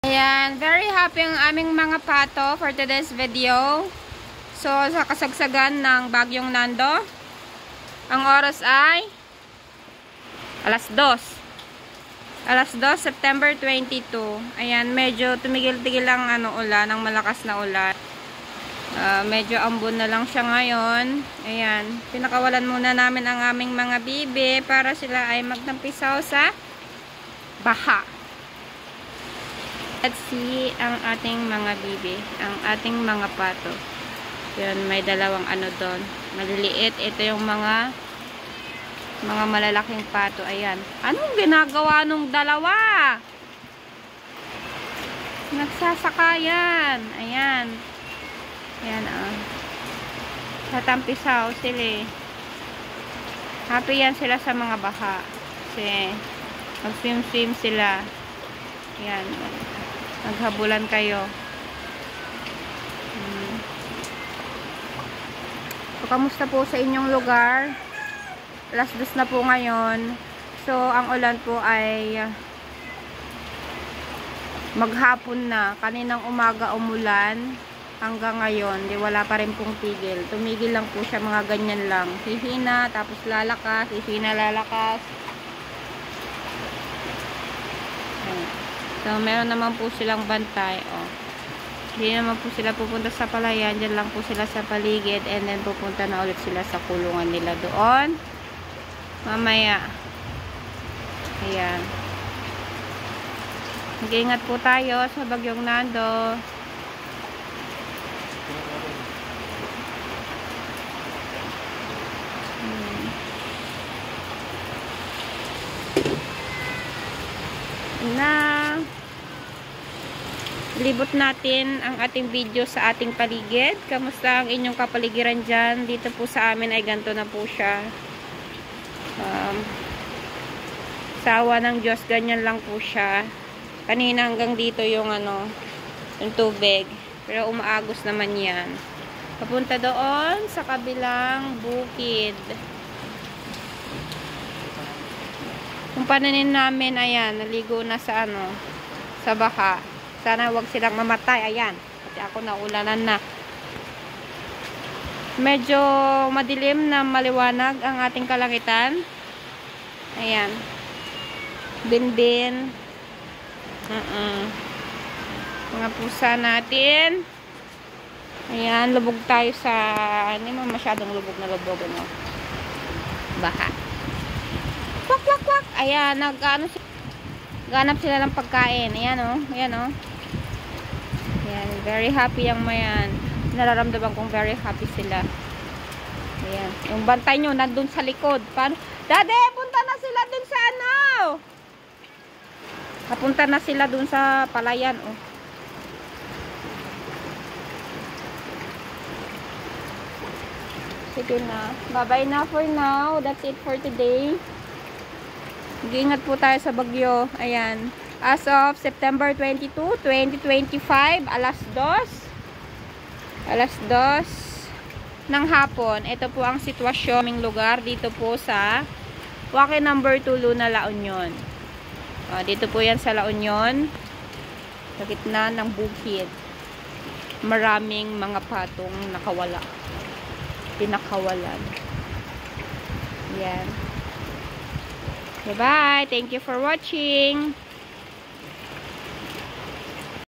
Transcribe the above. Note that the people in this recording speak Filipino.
Ayan, very happy ang aming mga pato for today's video. So, sa kasagsagan ng Bagyong Nando, ang oras ay alas 2. Alas 2, September 22. Ayan, medyo tumigil-tigil ang ulan, ang malakas na ulan. Medyo ambon na lang siya ngayon. Ayan, pinakawalan muna namin ang aming mga bibe para sila ay magtampisaw sa baha. Let's see ang ating mga bibe, ang ating mga pato. Yan, may dalawang doon. Maliliit. Ito yung mga malalaking pato. Ayan. Anong ginagawa nung dalawa? Nagsasakayan. Ayan. Ayan, tatampisaw sila. Happy yan sila sa mga baha. Kasi mag-swim-swim sila. Ayan. Maghabulan kayo. So, kamusta po sa inyong lugar? Alas 2 na po ngayon. So, ang ulan po ay maghapon na. Kaninang umaga umulan hanggang ngayon. Di wala pa rin pong tigil. Tumigil lang po siya, mga ganyan lang. Hihina, tapos lalakas. Hihina, lalakas. So, meron naman po silang bantay. Hindi naman po sila pupunta sa palayan. Diyan lang po sila sa paligid. And then pupunta na ulit sila sa kulungan nila doon. Mamaya. Ayan. Mag-iingat po tayo sa Bagyong Nando. Libot natin ang ating video sa ating paligid. Kamusta ang inyong kapaligiran dyan? Dito po sa amin ay ganito na po siya. Sawa ng Diyos, ganyan lang po siya. Kanina hanggang dito yung yung tubig. Pero umaagos naman yan. Papunta doon sa kabilang bukid. Kung pananin namin, ayan, naligo na sa sa baha. Sana wag silang mamatay. Ayan. Kasi ako naulanan na. Medyo madilim na maliwanag ang ating kalangitan. Ayan. Binbin. Mga pusa natin. Ayan. Lubog tayo sa hindi mo masyadong lubog na lubog. Baha. Kwak, kwak, kwak. Ayan. Ganap sila ng pagkain. Ayan Ayan Ayan, very happy ang mayan. Nararamdaman kong very happy sila. Ayan. Yung bantay nyo, nandun sa likod. Paano? Dade, punta na sila dun sa Napunta na sila dun sa palayan, Sige na. Bye-bye na for now. That's it for today. Mag-iingat po tayo sa bagyo. Ayan. As of September 22, 2025, alas 2 ng hapon. Ito po ang sitwasyon ng lugar dito po sa Wake number 2, Luna, La Union. Dito po yan sa La Union. Sa gitna ng bukid. Maraming mga patong nakawala. Pinakawalan. Yan. Bye-bye. Thank you for watching.